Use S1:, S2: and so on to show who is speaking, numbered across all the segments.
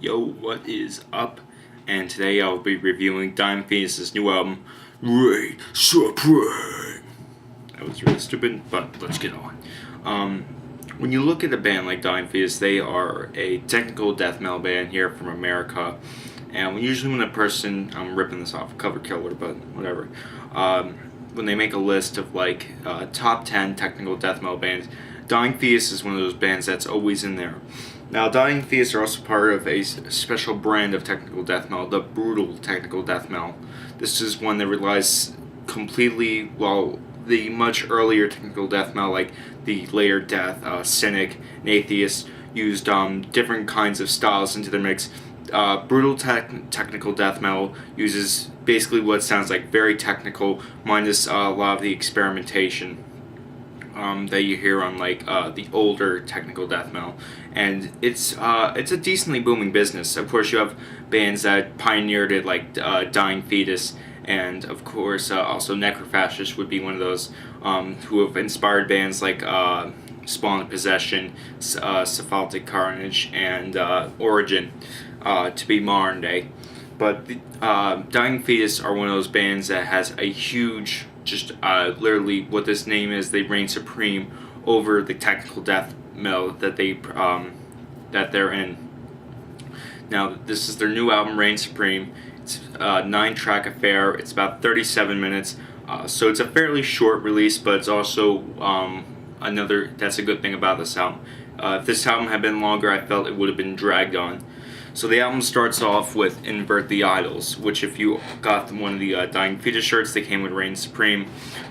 S1: Yo, what is up? And today I'll be reviewing FETUS' new album, Ray Supreme. That was really stupid, but let's get on. When you look at a band like FETUS, they are a technical death metal band here from America. And usually when a person, I'm ripping this off, cover killer, but whatever. When they make a list of top 10 technical death metal bands, FETUS is one of those bands that's always in there. Now, FETUS are also part of a special brand of technical death metal, the brutal technical death metal. This is one that relies completely, while the much earlier technical death metal, like the later Death, Cynic, and Atheist, used different kinds of styles into their mix. Brutal technical death metal uses basically what sounds like very technical, minus a lot of the experimentation that you hear on the older technical death metal, and it's a decently booming business. Of course, you have bands that pioneered it, like Dying Fetus, and of course also Necrofascist would be one of those who have inspired bands like Spawn of Possession, Cephalic Carnage, and Origin to be modern day. But Dying Fetus are one of those bands that has a huge, literally what this name is, they reign supreme over the technical death metal that they're in. Now, this is their new album, Reign Supreme. It's a 9-track affair. It's about 37 minutes, so it's a fairly short release, but it's also that's a good thing about this album. If this album had been longer, I felt it would have been dragged on. So the album starts off with Invert the Idols, which if you got one of the Dying Fetus shirts, they came with Reign Supreme.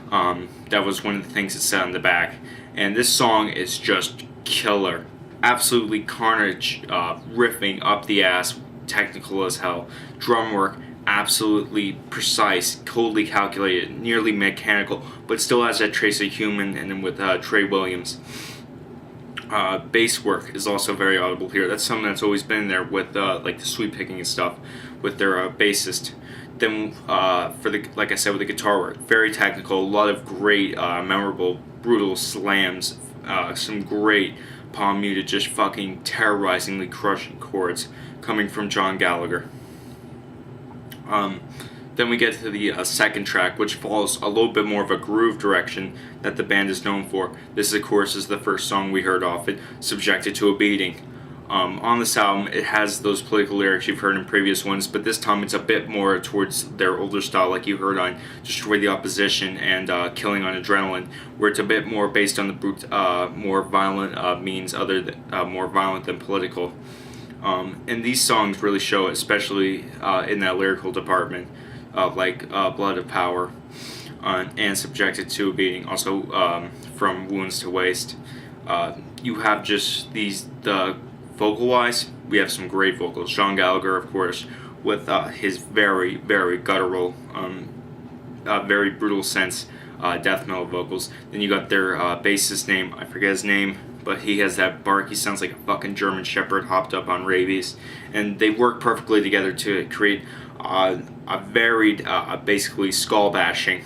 S1: That was one of the things that said on the back. And this song is just killer. Absolutely carnage, riffing up the ass, technical as hell. Drum work, absolutely precise, coldly calculated, nearly mechanical, but still has that trace of human, and then with Trey Williams. Bass work is also very audible here. That's something that's always been there with the sweep picking and stuff with their bassist. Then like I said, with the guitar work, very technical. A lot of great, memorable, brutal slams. Some great palm muted, just fucking terrorizingly crushing chords coming from John Gallagher. Then we get to the second track, which follows a little bit more of a groove direction that the band is known for. This, of course, is the first song we heard off it, Subjected to a Beating. On this album, it has those political lyrics you've heard in previous ones, but this time it's a bit more towards their older style, like you heard on Destroy the Opposition and Killing on Adrenaline, where it's a bit more based on the more violent means, more violent than political. And these songs really show it, especially in that lyrical department. Blood of Power and Subjected to a Beating, also from Wounds to Waste. You have just the vocal-wise, we have some great vocals. John Gallagher, of course, with his very, very guttural, very brutal sense death metal vocals. Then you got their bassist name, I forget his name, but he has that bark. He sounds like a fucking German Shepherd hopped up on Reveiw, and they work perfectly together to create a varied, basically skull bashing.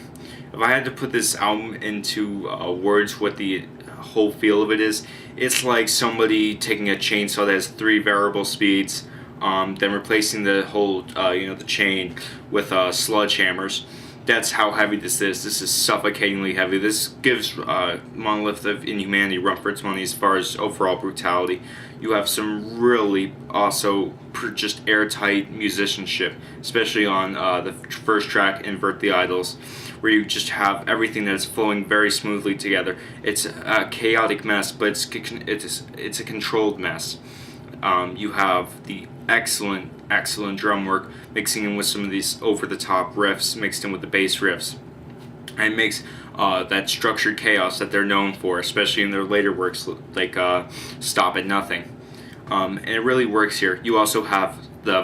S1: If I had to put this album into words, what the whole feel of it is, it's like somebody taking a chainsaw that has 3 variable speeds, then replacing the whole, the chain with sledgehammers. That's how heavy this is. This is suffocatingly heavy. This gives Monolith of Inhumanity run for its money as far as overall brutality. You have some really also just airtight musicianship, especially on the first track, Invert the Idols, where you just have everything that's flowing very smoothly together. It's a chaotic mess, but it's a controlled mess. You have the excellent drum work, mixing in with some of these over-the-top riffs, mixed in with the bass riffs. And it makes that structured chaos that they're known for, especially in their later works, like Stop at Nothing. And it really works here. You also have the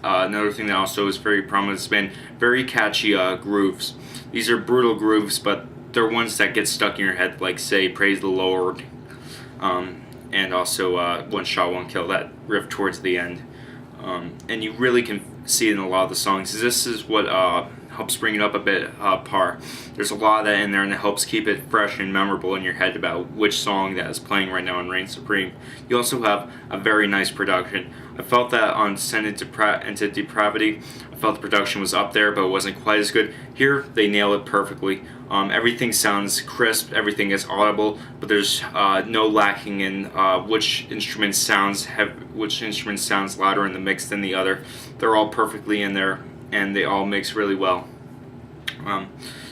S1: another thing that also is very prominent has been very catchy grooves. These are brutal grooves, but they're ones that get stuck in your head, like, say, Praise the Lord, and also One Shot, One Kill, that riff towards the end. And you really can see it in a lot of the songs. This is what helps bring it up a bit par. There's a lot of that in there, and it helps keep it fresh and memorable in your head about which song that is playing right now in Reign Supreme. You also have a very nice production. I felt that on Descent into Depravity, I felt the production was up there, but it wasn't quite as good. Here, they nail it perfectly. Everything sounds crisp, everything is audible, but there's no lacking in which instrument sounds louder in the mix than the other. They're all perfectly in there, and they all mix really well.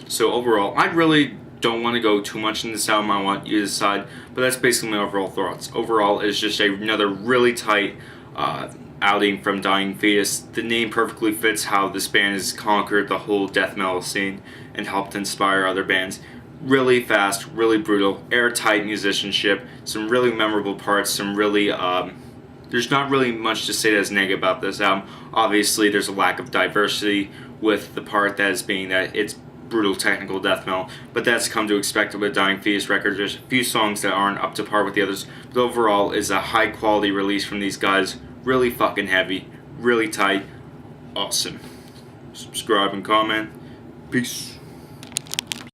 S1: So overall, I really don't want to go too much into this album. I want you to decide, but that's basically my overall thoughts. Overall, it's just another really tight outing from Dying Fetus. The name perfectly fits how this band has conquered the whole death metal scene and helped inspire other bands. Really fast, really brutal, airtight musicianship, some really memorable parts, some really there's not really much to say that's negative about this album. Obviously, there's a lack of diversity with the part that is being that it's brutal technical death metal, but that's come to expect with Dying Fetus records. There's a few songs that aren't up to par with the others, but overall is a high quality release from these guys. Really fucking heavy, really tight, awesome. Subscribe and comment. Peace.